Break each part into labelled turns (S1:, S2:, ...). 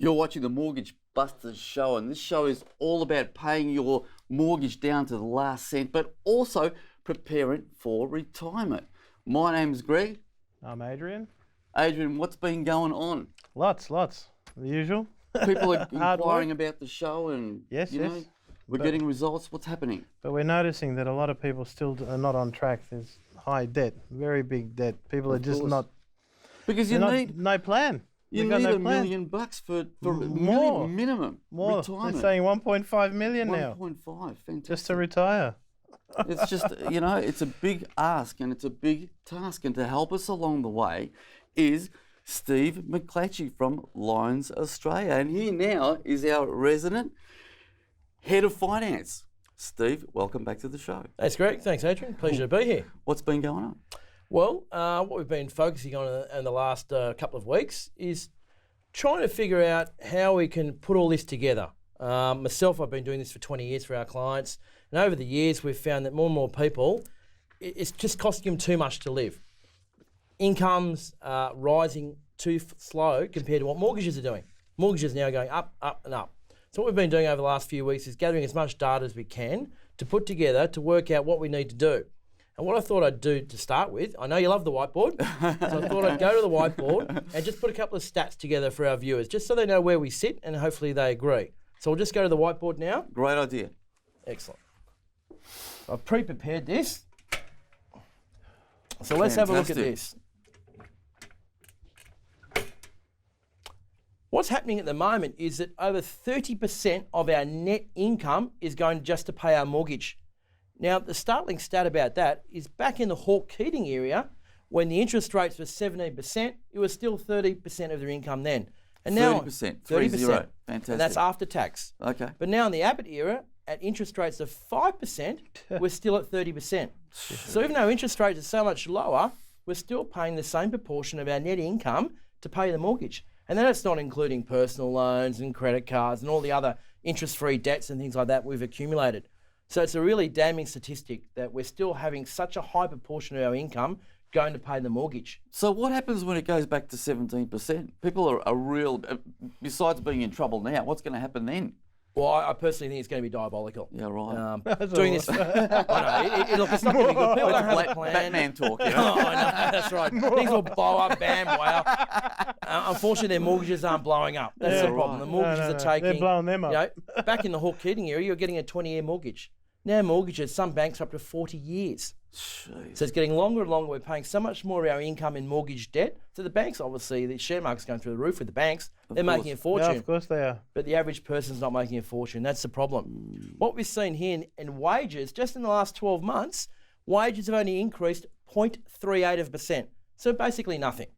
S1: You're watching the Mortgage Busters show, and this show is all about paying your mortgage down to the last cent, but also preparing for retirement. My name's Greg.
S2: I'm Adrian.
S1: Adrian, what's been going on?
S2: Lots. The usual.
S1: People are
S2: Hard
S1: inquiring
S2: work.
S1: about the show, and
S2: Yes.
S1: we're getting results. What's happening?
S2: But we're noticing that a lot of people still are not on track. There's high debt, very big debt. People are
S1: Of
S2: just
S1: course.
S2: not.
S1: Because you
S2: they're
S1: need
S2: no plan.
S1: you
S2: They've got
S1: need
S2: no
S1: $1
S2: plan.
S1: million for
S2: More.
S1: minimum
S2: More.
S1: retirement.
S2: They're saying 1.5 million now
S1: 1.5, fantastic.
S2: just to retire.
S1: It's just, it's a big ask and it's a big task. And to help us along the way is Steve McClatchy from Lions Australia. And he now is our resident head of finance. Steve, welcome back to the show.
S3: Thanks, Greg. Thanks, Adrian. Pleasure to be here.
S1: What's been going on?
S3: Well, what we've been focusing on in the last couple of weeks is trying to figure out how we can put all this together. Myself, I've been doing this for 20 years for our clients, and over the years we've found that more and more people, it's just costing them too much to live. Incomes are rising too slow compared to what mortgages are doing. Mortgages are now going up, up and up. So what we've been doing over the last few weeks is gathering as much data as we can to put together to work out what we need to do. And what I thought I'd do to start with, I know you love the whiteboard, so I thought I'd go to the whiteboard and just put a couple of stats together for our viewers, just so they know where we sit and hopefully they agree. So we'll just go to the whiteboard now.
S1: Great idea.
S3: Excellent. I've pre-prepared this. So let's have a look at
S1: Fantastic.
S3: this. What's happening at the moment is that over 30% of our net income is going just to pay our mortgage. Now, the startling stat about that is back in the Hawke-Keating area, when the interest rates were 17%, it was still 30% of their income then. And now
S1: 30%,
S3: 30%.
S1: 30. Fantastic.
S3: And that's after tax.
S1: Okay.
S3: But now in the Abbott era, at interest rates of 5%, we're still at 30%. So even though interest rates are so much lower, we're still paying the same proportion of our net income to pay the mortgage. And then it's not including personal loans and credit cards and all the other interest-free debts and things like that we've accumulated. So it's a really damning statistic that we're still having such a high proportion of our income going to pay the mortgage.
S1: So what happens when it goes back to 17%? People are real, besides being in trouble now, what's going to happen then?
S3: Well, I personally think it's going to be diabolical.
S1: Yeah, right.
S3: Doing this, I know, look, it's not going to be good. People don't have a plan.
S1: Batman talk, you know?
S3: Oh, I know, that's right. Things will blow up, bam, wow. Unfortunately, their mortgages aren't blowing up. That's
S2: Yeah,
S3: the problem.
S1: right.
S3: The mortgages
S2: No.
S3: are taking...
S2: They're blowing them up.
S3: Back in the Hawke-Keating area, you're getting a 20-year mortgage. Now mortgages, some banks are up to 40 years.
S1: Jeez.
S3: So it's getting longer and longer. We're paying so much more of our income in mortgage debt. So the banks, obviously, the share market's going through the roof with the banks. They're
S1: course.
S3: making a
S2: Yeah,
S3: fortune.
S2: of course they are.
S3: But the average person's not making a fortune. That's the problem. What we've seen here in wages, just in the last 12 months, wages have only increased 0.38%. So basically nothing.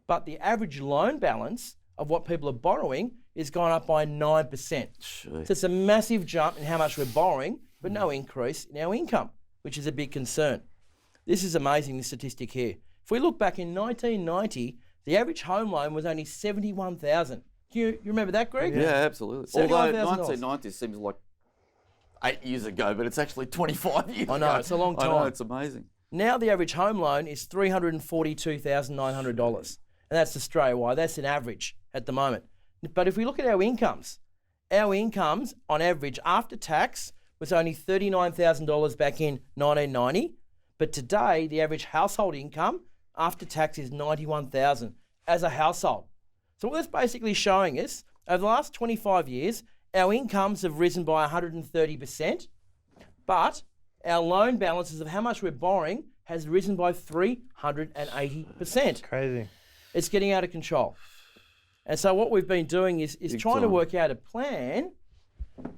S3: But the average loan balance of what people are borrowing is gone up by 9%. So it's a massive jump in how much we're borrowing, but no increase in our income, which is a big concern. This is amazing, this statistic here. If we look back in 1990, the average home loan was only $71,000. You remember that, Greg?
S1: Yeah, absolutely. Although
S3: $75,000.
S1: 1990 seems like 8 years ago, but it's actually 25 years ago.
S3: I know, it's a long
S1: I know,
S3: time.
S1: it's amazing.
S3: Now the average home loan is $342,900. And that's Australia-wide. That's an average at the moment. But if we look at our incomes on average after tax was only $39,000 back in 1990. But today, the average household income after tax is $91,000 as a household. So what that's basically showing us, over the last 25 years, our incomes have risen by 130%, but our loan balances of how much we're borrowing has risen by 380%.
S2: Crazy.
S3: It's getting out of control. And so what we've been doing is
S1: Big
S3: trying to
S1: time.
S3: work out a plan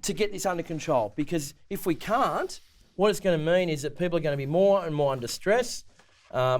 S3: to get this under control. Because if we can't, what it's going to mean is that people are going to be more and more under stress.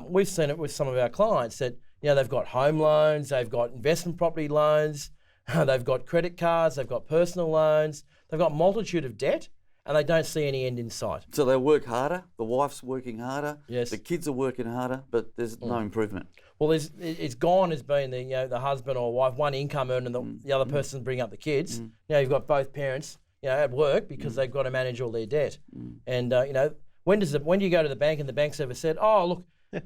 S3: We've seen it with some of our clients that they've got home loans, they've got investment property loans, they've got credit cards, they've got personal loans, they've got a multitude of debt, and they don't see any end in sight.
S1: So they work harder, the wife's working harder,
S3: Yes.
S1: the kids are working harder, but there's no improvement.
S3: Well, it's gone as being the husband or wife, one income earner, and the other person bringing up the kids. Now you've got both parents at work because they've got to manage all their debt. And when do you go to the bank and the bank's ever said, "Oh, look,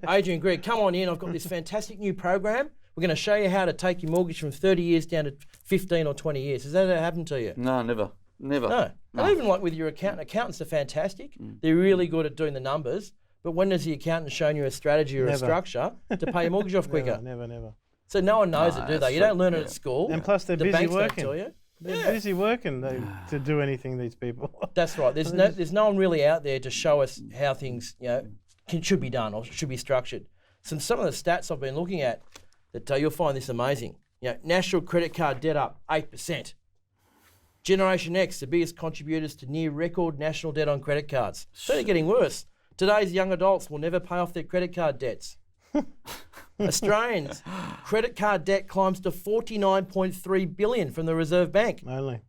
S3: Adrian, Greg, come on in. I've got this fantastic new program we're going to show you how to take your mortgage from 30 years down to 15 or 20 years. Has that ever happened to you?
S1: No, never.
S3: No. And even like with your accountant, accountants are fantastic. They're really good at doing the numbers. But when has the accountant shown you a strategy or a structure to pay your mortgage off quicker?
S2: Never.
S3: So no one knows it, do they? You don't learn it
S1: Yeah.
S3: at school.
S2: And plus, they're
S3: the
S2: busy
S3: banks
S2: working.
S3: don't tell you.
S2: They're busy working to do anything, these people.
S3: That's right. There's no one really out there to show us how things should be done or should be structured. Some of the stats I've been looking at that you'll find this amazing. National credit card debt up 8%. Generation X, the biggest contributors to near record national debt on credit cards. It's only getting worse. Today's young adults will never pay off their credit card debts. Australians' credit card debt climbs to $49.3 billion from the Reserve Bank.
S2: Only.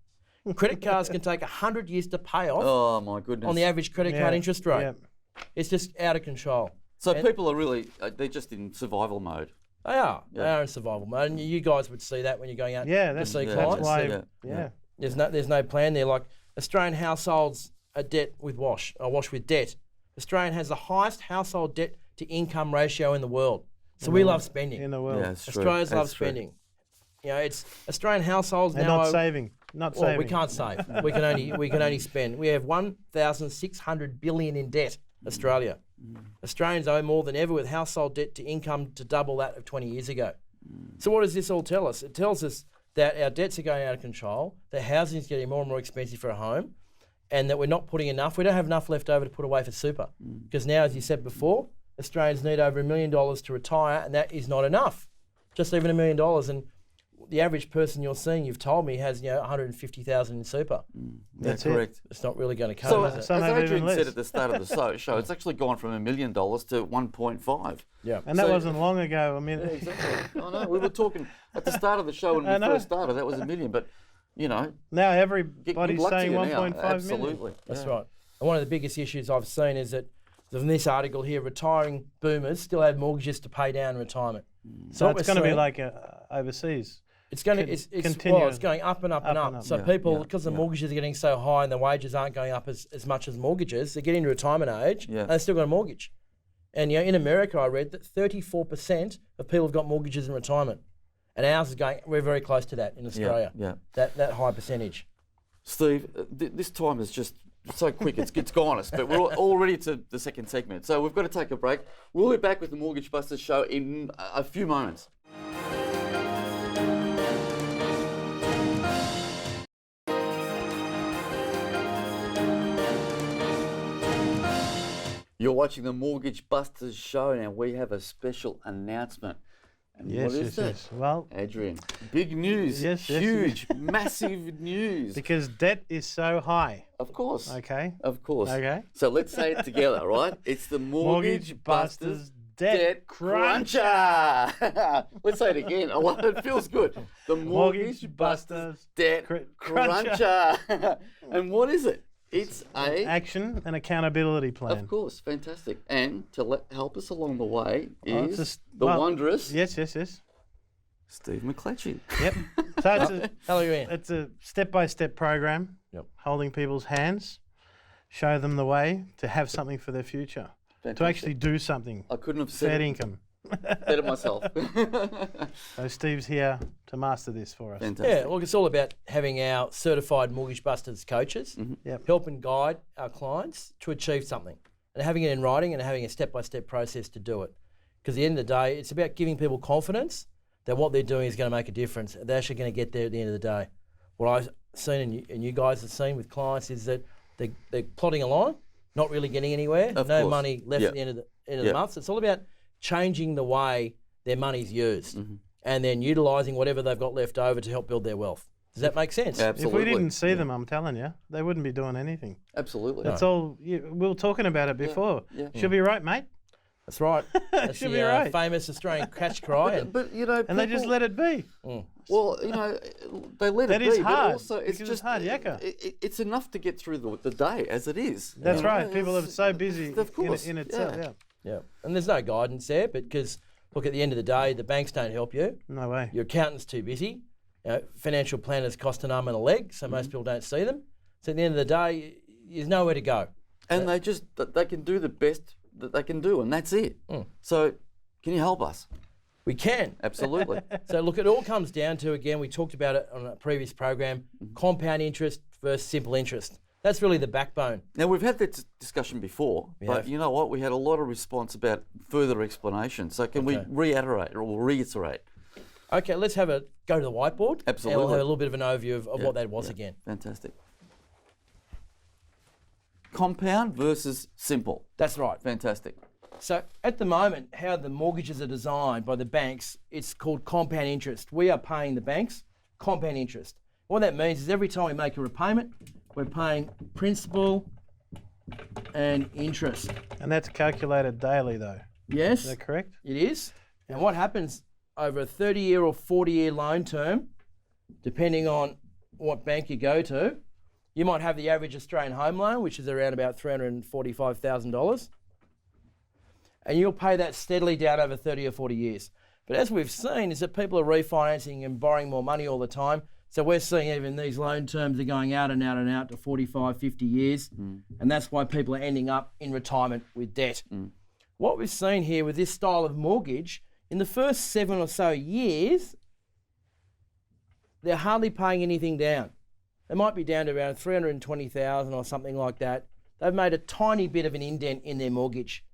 S3: Credit cards can take 100 years to pay off
S1: Oh my goodness.
S3: on the average credit card interest rate.
S2: Yeah.
S3: It's just out of control.
S1: So people are really, they're just in survival mode.
S3: They are.
S1: Yeah.
S3: They are in survival mode. And you guys would see that when you're going out
S2: Yeah,
S3: to
S2: that's,
S3: see
S2: that's
S3: clients.
S2: why.
S1: Yeah.
S2: Yeah.
S3: There's no plan there. Like Australian households are debt with wash with debt. Australian has the highest household debt to income ratio in the world. So we love spending.
S2: In the world.
S1: Yeah, it's true.
S3: Australians love
S1: That's true.
S3: spending. It's Australian households
S2: And
S3: now.
S2: not saving. Not
S3: Well,
S2: saving.
S3: we can't save. we can only spend. We have 1,600 billion in debt. Australia. Australians owe more than ever with household debt to income to double that of 20 years ago. So what does this all tell us? It tells us that our debts are going out of control, that housing is getting more and more expensive for a home, and that we're not putting enough. We don't have enough left over to put away for super. Because now, as you said before, Australians need over $1 million to retire, and that is not enough. Just even $1 million. And the average person you're seeing, you've told me, has 150,000 in super.
S2: That's
S1: yeah,
S2: it.
S1: correct.
S3: It's not really going to
S1: So,
S3: cover
S1: as
S3: it.
S2: Some have even
S1: Adrian said
S2: less.
S1: at the start of the show, it's actually gone from $1 million to 1.5.
S3: Yeah.
S2: And that
S1: So-
S2: wasn't long ago. I mean,
S1: Exactly. I know. We were talking at the start of the show when
S2: I
S1: we
S2: know.
S1: first started. That was $1 million, but
S2: now
S1: good
S2: everybody's
S1: luck to
S2: saying
S1: you now.
S2: 1.5 million.
S1: Absolutely.
S3: That's
S1: Yeah.
S3: right. And one of the biggest issues I've seen is that from this article here, retiring boomers still have mortgages to pay down in retirement.
S2: So
S3: what
S2: it's
S3: we're
S2: going to be
S3: seeing-
S2: like overseas.
S3: It's going to
S2: continue.
S3: it's going up and up and
S2: Up
S3: up.
S2: and up.
S3: So
S1: Yeah,
S3: people,
S1: yeah,
S3: because the
S1: yeah.
S3: mortgages are getting so high and the wages aren't going up as much as mortgages, they're getting to retirement age
S1: Yeah.
S3: and they've still got a mortgage. And in America, I read that 34% of people have got mortgages in retirement, and ours is going. We're very close to that in Australia.
S1: Yeah.
S3: That high percentage.
S1: Steve, this time is just so quick. It's gone us, but we're all ready to the second segment. So we've got to take a break. We'll be back with the Mortgage Busters show in a few moments. You're watching the Mortgage Busters show. Now we have a special announcement. And
S2: Yes,
S1: what is
S2: yes,
S1: that?
S2: yes. Well,
S1: Adrian, big news,
S2: Yes, yes,
S1: huge, massive news.
S2: because debt is so high.
S1: Of course.
S2: Okay.
S1: Of course.
S2: Okay.
S1: So let's say it together, right? It's the Mortgage Busters Debt Cruncher. Let's say it again. I love it. It feels good. The Mortgage Busters Debt
S2: Cruncher.
S1: Cruncher. And what is it? It's a...
S2: Action and accountability plan.
S1: Of course, fantastic. And to help us along the way
S2: Oh, it's
S1: is
S2: just-
S1: the
S2: well,
S1: wondrous
S2: Yes, yes, yes.
S1: Steve McCletchy.
S2: Yep. So
S3: Hello, Ian.
S2: it's a step-by-step program.
S3: Yep.
S2: Holding people's hands, show them the way to have something for their future, to
S1: Fantastic.
S2: actually do something.
S1: I couldn't have
S2: Fair
S1: said it
S2: income.
S1: better myself.
S2: So Steve's here to master this for us.
S1: Fantastic.
S3: Yeah, look, it's all about having our certified Mortgage Busters coaches
S2: Yep.
S3: help and guide our clients to achieve something and having it in writing and having a step-by-step process to do it. Because at the end of the day, it's about giving people confidence that what they're doing is going to make a difference. They're actually going to get there at the end of the day. What I've seen and you guys have seen with clients is that they're plodding along, not really getting anywhere,
S1: Of
S3: no
S1: course.
S3: money left
S1: Yeah.
S3: at the end of the
S1: Yeah.
S3: month. So it's all about changing the way their money's used
S1: Mm-hmm.
S3: and then utilising whatever they've got left over to help build their wealth. Does that make sense?
S1: Absolutely.
S2: If we didn't see them, I'm telling you, they wouldn't be doing anything.
S1: Absolutely.
S2: That's all. We were talking about it before.
S1: yeah.
S2: She'll be right, mate.
S3: That's right. That's
S2: Should
S3: the
S2: be right.
S3: famous Australian catch cry.
S1: But you know,
S2: And they just let it be.
S1: Well, you know, they let
S2: That
S1: it
S2: is
S1: be,
S2: hard,
S1: but also it's
S2: because it's
S1: just
S2: hard, yakka.
S1: It's enough to get through the day as it is.
S2: That's
S1: You know,
S2: right. People are
S1: it's-
S2: so busy
S1: Of course,
S2: in itself.
S1: yeah.
S2: Yeah.
S3: Yeah. And there's no guidance there because, look, at the end of the day, the banks don't help you.
S2: No way.
S3: Your accountant's too busy. Financial planners cost an arm and a leg, so most people don't see them. So at the end of the day, there's nowhere to go.
S1: And they can do the best that they can do, and that's it. So, can you help us?
S3: We can.
S1: Absolutely.
S3: So look, it all comes down to, again, we talked about it on a previous program, compound interest versus simple interest. That's really the backbone.
S1: Now, we've had that discussion before,
S3: We
S1: but
S3: have.
S1: you know what? We had a lot of response about further explanation. So can we
S3: Okay.
S1: reiterate or reiterate?
S3: Okay, let's go to the whiteboard. And
S1: Absolutely.
S3: we'll have a little bit of an overview of
S1: Yeah,
S3: what that was
S1: yeah.
S3: again.
S1: Fantastic. Compound versus simple.
S3: That's right.
S1: Fantastic.
S3: So at the moment, how the mortgages are designed by the banks, it's called compound interest. We are paying the banks compound interest. What that means is every time we make a repayment, we're paying principal and interest.
S2: And that's calculated daily, though.
S3: Yes,
S2: Is that correct?
S3: it is. And what happens over a 30-year or 40-year loan term, depending on what bank you go to, you might have the average Australian home loan, which is around about $345,000. And you'll pay that steadily down over 30 or 40 years. But as we've seen is that people are refinancing and borrowing more money all the time. So we're seeing even these loan terms are going out and out and out to 45, 50 years. And that's why people are ending up in retirement with debt. What we've seen here with this style of mortgage, in the first 7 or so years, they're hardly paying anything down. They might be down to around 320,000 or something like that. They've made a tiny bit of an indent in their mortgage.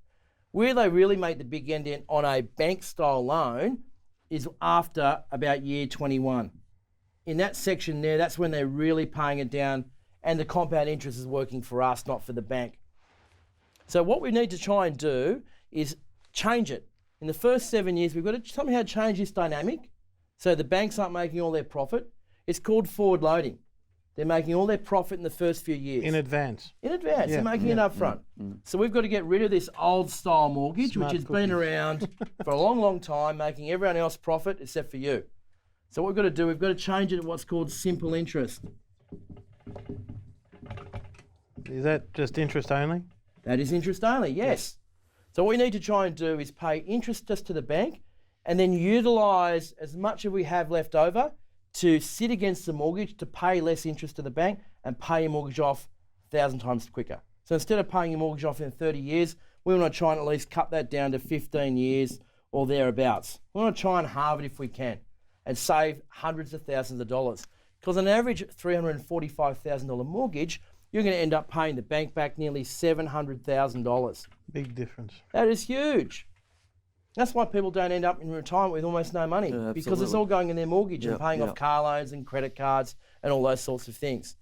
S3: Where they really make the big indent on a bank style loan is after about year 21. In that section there, that's when they're really paying it down, and the compound interest is working for us, not for the bank. So what we need to try and do is change it. In the first 7 years, we've got to somehow change this dynamic so the banks aren't making all their profit. It's called forward loading. They're making all their profit in the first few years.
S2: In advance.
S3: In advance,
S2: Yeah,
S3: they're making it up front. So we've got to get rid of this old style mortgage,
S2: Smart
S3: which has been
S2: cookies.
S3: around for a long, long time, making everyone else profit except for you. So what we've got to do, we've got to change it to what's called simple interest.
S2: Is that just interest only?
S3: That is interest only, yes. So what we need to try and do is pay interest just to the bank and then utilise as much as we have left over to sit against the mortgage to pay less interest to the bank and pay your mortgage off 1,000 times quicker. So instead of paying your mortgage off in 30 years, we want to try and at least cut that down to 15 years or thereabouts. We want to try and halve it if we can and save hundreds of thousands of dollars. Because on average $345,000 mortgage, you're going to end up paying the bank back nearly $700,000.
S2: Big difference.
S3: That is huge. That's why people don't end up in retirement with almost no money,
S1: Yeah,
S3: because it's
S1: absolutely.
S3: all going in their mortgage and
S1: Yep,
S3: paying
S1: yep.
S3: off car loans and credit cards and all those sorts of things.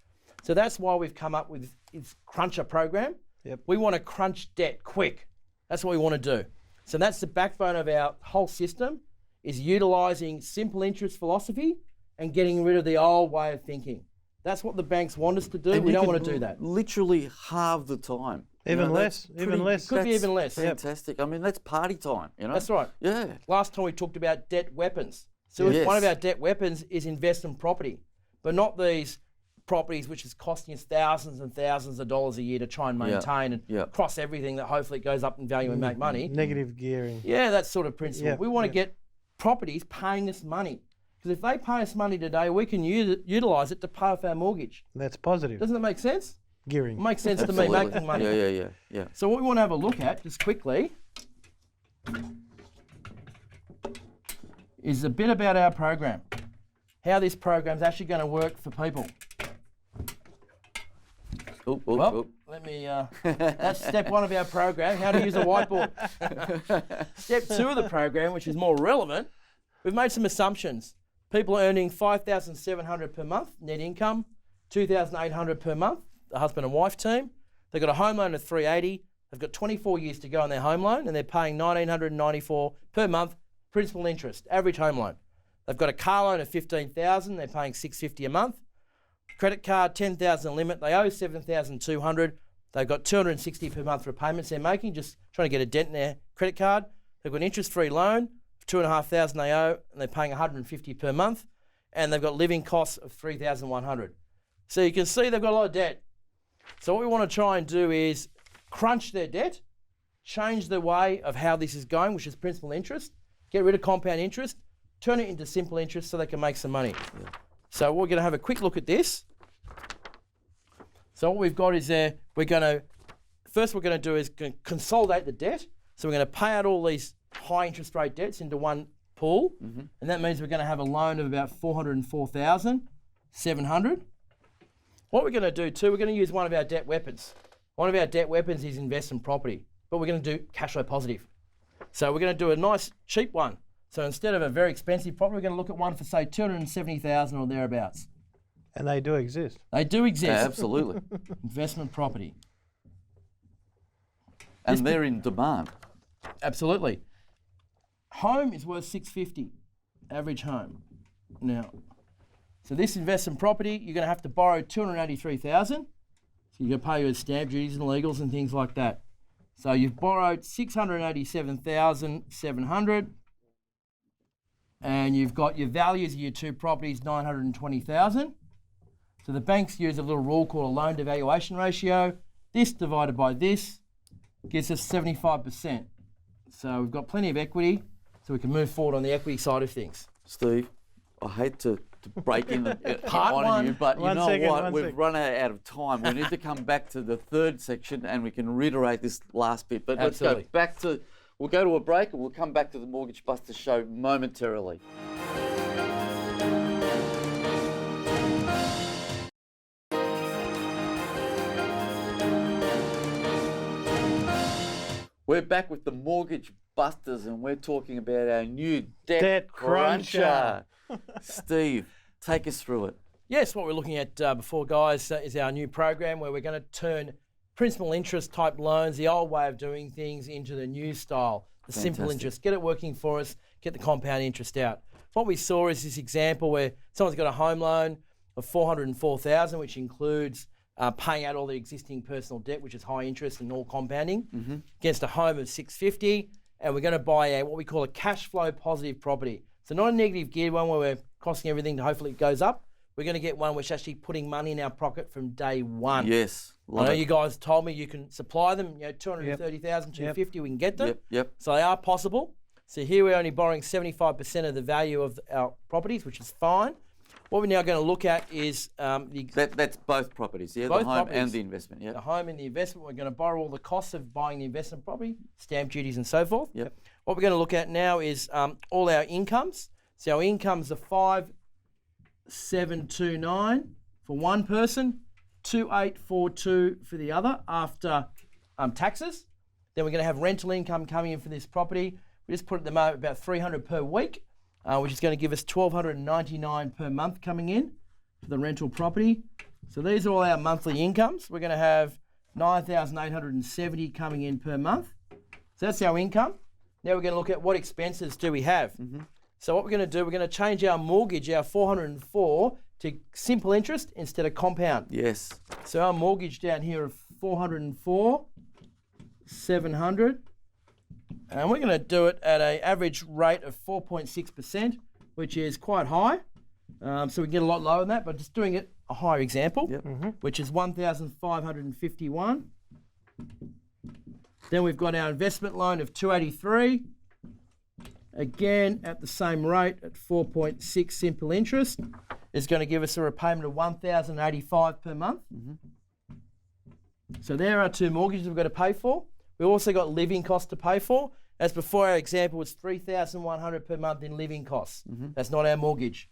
S3: So that's why we've come up with this Cruncher program.
S2: Yep.
S3: We want to crunch debt quick. That's what we want to do. So that's the backbone of our whole system, is utilising simple interest philosophy and getting rid of the old way of thinking. That's what the banks want us to do.
S1: And
S3: We
S1: you
S3: don't
S1: could
S3: want to do that.
S1: Literally halve the time. You
S2: Even
S1: know,
S2: less,
S1: that's
S2: even
S1: pretty-
S2: less.
S3: Could be
S1: that's
S3: even less.
S1: Fantastic. I mean, that's party time, you know?
S3: That's right.
S1: Yeah.
S3: Last time we talked about debt weapons. So
S1: Yes.
S3: one of our debt weapons is investment property, but not these properties which is costing us thousands and thousands of dollars a year to try and maintain and
S1: Yeah.
S3: cross everything that hopefully it goes up in value and make money.
S2: Negative gearing.
S3: Yeah, that sort of principle.
S2: Yeah,
S3: We want to
S2: yeah.
S3: get properties paying us money. Because if they pay us money today, we can utilise it to pay off our mortgage.
S2: That's positive.
S3: Doesn't that make sense?
S2: Gearing.
S3: It makes sense to me,
S1: Absolutely.
S3: making money.
S1: Yeah.
S3: So what we want to have a look at, just quickly, is a bit about our program. How this program's actually going to work for people.
S1: Oop, oop,
S3: Well,
S1: oop.
S3: let me, that's step one of our program, how to use a whiteboard. Step two of the program, which is more relevant, we've made some assumptions. People are earning $5,700 per month net income, $2,800 per month, the husband and wife team. They've got a home loan of $380. They've got 24 years to go on their home loan, and they're paying $1,994 per month principal interest, average home loan. They've got a car loan of $15,000. They're paying $650 a month. Credit card, $10,000 limit. They owe $7,200. They've got $260 per month repayments they're making, just trying to get a dent in their credit card. They've got an interest-free loan of $2,500 they owe, and they're paying $150 per month. And they've got living costs of $3,100. So you can see they've got a lot of debt. So what we want to try and do is crunch their debt, change the way of how this is going, which is principal interest, get rid of compound interest, turn it into simple interest so they can make some money. So we're going to have a quick look at this. So what we've got is first we're going to do is consolidate the debt. So we're going to pay out all these high interest rate debts into one pool, and that means we're going to have a loan of about 404,700. What we're going to do too, we're going to use one of our debt weapons. One of our debt weapons is investment property, but we're going to do cash flow positive. So we're going to do a nice cheap one. So instead of a very expensive property, we're going to look at one for say 270,000 or thereabouts.
S2: And they do exist.
S3: They do exist.
S1: Yeah, absolutely.
S3: Investment property.
S1: And they're in demand.
S3: Absolutely. Home is worth 650, average home. Now, so this investment property, you're going to have to borrow 283,000. So you're going to pay your stamp duties and legals and things like that. So you've borrowed 687,700, and you've got your values of your two properties 920,000. So the banks use a little rule called a loan to valuation ratio. This divided by this gives us 75%. So we've got plenty of equity, so we can move forward on the equity side of things.
S1: Steve, I hate to break in
S3: Part
S1: on
S3: one.
S1: you, but you
S2: One
S1: know
S2: second,
S1: what?
S2: one
S1: We've
S2: second.
S1: run out of time. We need to come back to the third section and we can reiterate this last bit. But
S3: Absolutely.
S1: let's go back to, we'll go to a break and we'll come back to the Mortgage Buster show momentarily. We're back with the Mortgage Busters and we're talking about our new Debt Cruncher. Steve, take us through it.
S3: Yes, what we're looking at before, guys, is our new program where we're going to turn principal interest type loans, the old way of doing things, into the new style, the simple
S1: Fantastic.
S3: interest. Get it working for us, get the compound interest out. What we saw is this example where someone's got a home loan of 404,000, which includes paying out all the existing personal debt, which is high interest and all compounding, against a home of 650, and we're going to buy what we call a cash flow positive property. So not a negative geared one where we're costing everything to hopefully it goes up. We're going to get one which is actually putting money in our pocket from day one.
S1: Yes,
S3: I
S1: love
S3: know
S1: it.
S3: you guys told me you can supply them, 230,000, 250, we can get them.
S1: Yep.
S3: So they are possible. So here we're only borrowing 75% of the value of our properties, which is fine. What we're now going to look at is
S1: That's both properties, yeah?
S3: Both
S1: the home
S3: properties.
S1: and the investment, yeah.
S3: the home and the investment. We're going to borrow all the costs of buying the investment property, stamp duties and so forth.
S1: Yep.
S3: What we're going to look at now is all our incomes. So our incomes are 5,729 for one person, 2,842 for the other after taxes. Then we're going to have rental income coming in for this property. We just put it at the moment about 300 per week, which is going to give us 1,299 per month coming in for the rental property. So these are all our monthly incomes. We're going to have 9,870 coming in per month. So that's our income. Now we're going to look at what expenses do we have. So what we're going to do, we're going to change our mortgage, our 404, to simple interest instead of compound.
S1: Yes.
S3: So our mortgage down here of 404,700, and we're going to do it at an average rate of 4.6%, which is quite high. So we can get a lot lower than that, but just doing it a higher example,
S1: Yep.
S3: which is 1,551. Then we've got our investment loan of 283. Again, at the same rate at 4.6 simple interest, is going to give us a repayment of 1,085 per month. So there are two mortgages we've got to pay for. We've also got living costs to pay for. As before, our example was 3,100 per month in living costs. That's not our mortgage.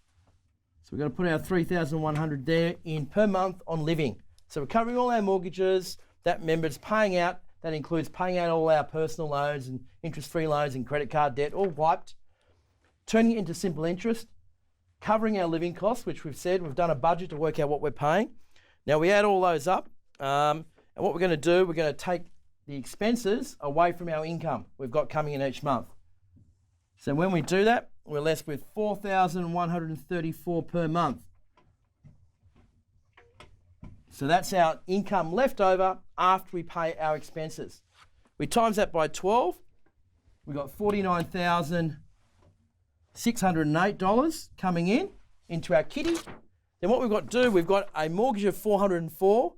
S3: So we're going to put our 3,100 there in per month on living. So we're covering all our mortgages. That member's paying out. That includes paying out all our personal loans and interest-free loans and credit card debt, all wiped. Turning it into simple interest, covering our living costs, which we've said, we've done a budget to work out what we're paying. Now we add all those up, and what we're going to do, we're going to take the expenses away from our income we've got coming in each month. So when we do that, we're left with 4,134 per month. So that's our income left over after we pay our expenses. We times that by 12, we've got $49,608 coming in into our kitty. Then what we've got to do, we've got a mortgage of 404.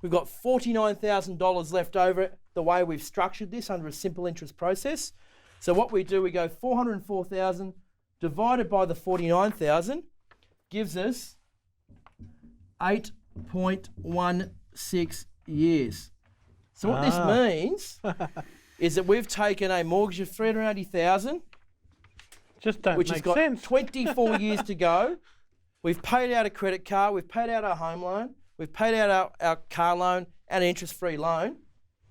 S3: We've got $49,000 left over the way we've structured this under a simple interest process. So what we do, we go 404,000 divided by the 49,000 gives us 8.16 years. So what this means is that we've taken a mortgage of 380,000
S2: Just don't
S3: which has
S2: make
S3: got
S2: sense.
S3: 24 years to go. We've paid out a credit card, we've paid out our home loan, we've paid out our car loan and an interest-free loan.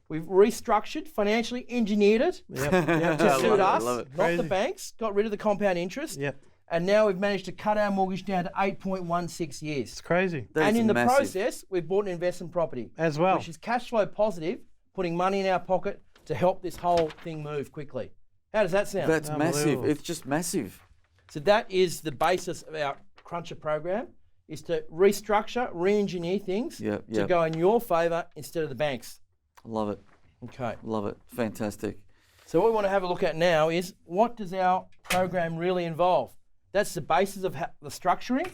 S3: We've restructured, financially engineered it
S2: Yep.
S3: to suit
S1: I
S3: us,
S1: love it.
S3: not the
S2: Crazy.
S3: banks, got rid of the compound interest.
S2: Yep.
S3: And now we've managed to cut our mortgage down to 8.16 years.
S2: It's crazy.
S1: That
S3: And
S1: is
S3: in the
S1: massive.
S3: process, we've bought an investment property,
S2: As well.
S3: which is cash flow positive, putting money in our pocket to help this whole thing move quickly. How does that sound?
S1: That's massive.
S2: Unbelievable.
S1: It's just massive.
S3: So that is the basis of our Cruncher program, is to restructure, re-engineer things
S1: Yep,
S3: to
S1: yep.
S3: go in your favour instead of the banks.
S1: Love it.
S3: Okay.
S1: Love it. Fantastic.
S3: So what we want to have a look at now is, what does our program really involve? That's the basis of the structuring.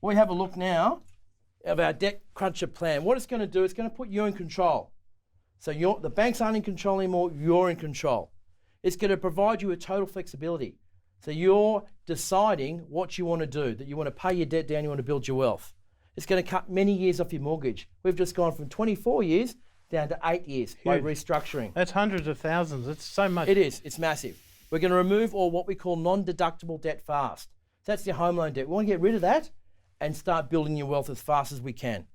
S3: We have a look now of our Debt Cruncher plan. What it's going to do, it's going to put you in control. So the banks aren't in control anymore, you're in control. It's going to provide you with total flexibility. So you're deciding what you want to do, that you want to pay your debt down, you want to build your wealth. It's going to cut many years off your mortgage. We've just gone from 24 years down to 8 years by
S2: Huge.
S3: restructuring.
S2: That's hundreds of thousands. It's so much.
S3: It is, it's massive. We're going to remove all what we call non-deductible debt fast. That's your home loan debt. We want to get rid of that and start building your wealth as fast as we can.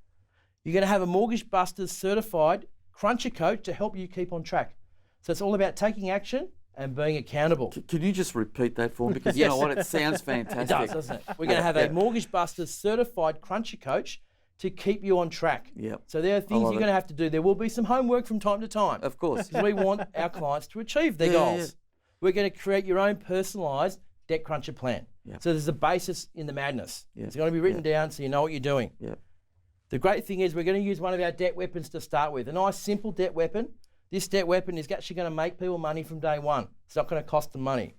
S3: You're going to have a Mortgage Busters certified Cruncher coach to help you keep on track. So it's all about taking action and being accountable.
S1: Can you just repeat that for me? Because you know what? It sounds fantastic.
S3: It does, doesn't it? We're going to have a Mortgage Busters certified Cruncher coach to keep you on track.
S1: Yep.
S3: So there are things
S1: love
S3: you're going to have to do. There will be some homework from time to time.
S1: Of course.
S3: Because we want our clients to achieve their
S1: Yeah, yeah,
S3: goals. We're going to create your own personalised Debt Cruncher plan.
S1: Yep.
S3: So there's a basis in the madness.
S1: Yep.
S3: It's going to be written down so you know what you're doing.
S1: Yep.
S3: The great thing is we're going to use one of our debt weapons to start with. A nice simple debt weapon. This debt weapon is actually going to make people money from day one. It's not going to cost them money.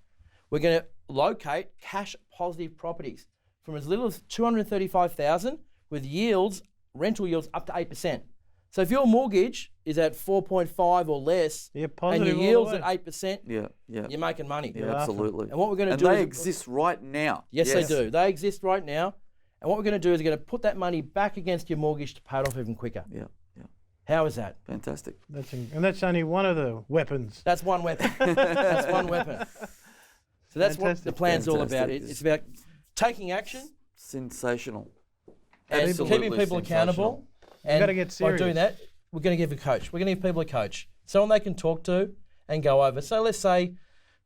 S3: We're going to locate cash positive properties from as little as $235,000 with yields, rental yields up to 8%. So if your mortgage is at 4.5 or less
S2: Yeah,
S3: and
S2: positive
S3: your
S2: all the
S3: yields
S2: way.
S3: at 8%,
S1: Yeah. Yeah.
S3: you're making money.
S1: Yeah,
S2: laughing.
S1: absolutely.
S3: And what we're going to
S1: And
S3: do
S1: they
S3: is
S1: exist right now.
S3: Yes, they do. They exist right now. And what we're going to do is we're going to put that money back against your mortgage to pay it off even quicker.
S1: Yeah. Yeah.
S3: How is that?
S1: Fantastic.
S2: And that's only one of the weapons.
S3: That's one weapon. That's one weapon. So that's what the
S2: Fantastic.
S3: plan's all about.
S1: Fantastic.
S3: It's about taking action
S1: Sensational.
S3: and
S1: Absolutely
S3: keeping people accountable. And
S2: gotta get
S3: by doing
S2: serious.
S3: that, we're going to give a coach. We're going to give people a coach, someone they can talk to and go over. So let's say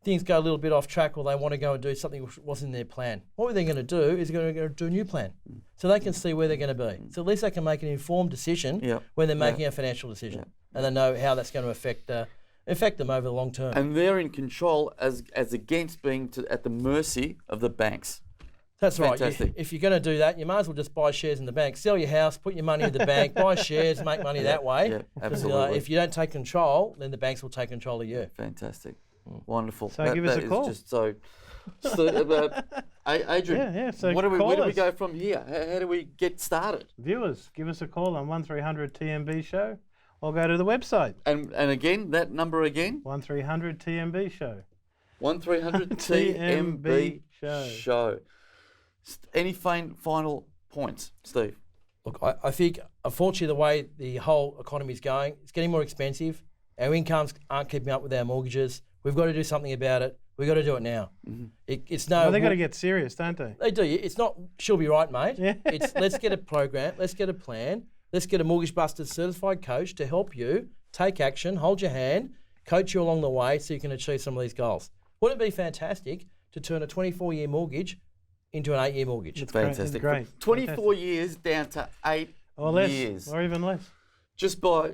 S3: things go a little bit off track or they want to go and do something which wasn't in their plan. What they're going to do is they're going to do a new plan so they can see where they're going to be. So at least they can make an informed decision
S1: Yep.
S3: when they're making a financial decision and they know how that's going to affect them over the long term.
S1: And they're in control as against being at the mercy of the banks.
S3: That's right.
S1: Fantastic.
S3: If you're going to do that, you might as well just buy shares in the bank. Sell your house, put your money in the bank, buy shares, make money that way.
S1: Yeah,
S3: 'Cause,
S1: absolutely.
S3: if you don't take control, then the banks will take control of you.
S1: Fantastic. Wonderful.
S2: So give us a
S1: is
S2: call.
S1: Just so Adrian,
S2: Yeah. So
S1: where do
S2: call
S1: we
S2: us.
S1: go from here? How do we get started?
S2: Viewers, give us a call on 1300 TMB show or go to the website.
S1: And again, that number again,
S2: 1300 TMB show.
S1: 1300
S2: TMB
S1: TMB
S2: show.
S1: show. Any final points, Steve?
S3: Look, I think, unfortunately, the way the whole economy is going, it's getting more expensive. Our incomes aren't keeping up with our mortgages. We've got to do something about it. We've got to do it now. It's no.
S2: Well, they've got to get serious, don't they?
S3: They do. It's not, she'll be right, mate.
S2: Yeah.
S3: It's let's get a program, let's get a plan, let's get a Mortgage Busters certified coach to help you take action, hold your hand, coach you along the way so you can achieve some of these goals. Wouldn't it be fantastic to turn a 24-year mortgage into an 8-year mortgage?
S2: It's great, it's
S1: Fantastic.
S2: great.
S1: 24 years down to 8
S2: Or less,
S1: years.
S2: or even less.
S1: Just by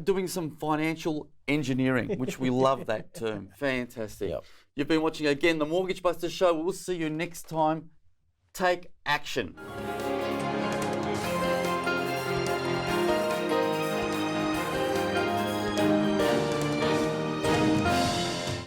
S1: doing some financial engineering, which we love that term. Fantastic.
S3: Yep.
S1: You've been watching again the Mortgage Busters show. We'll see you next time. Take action.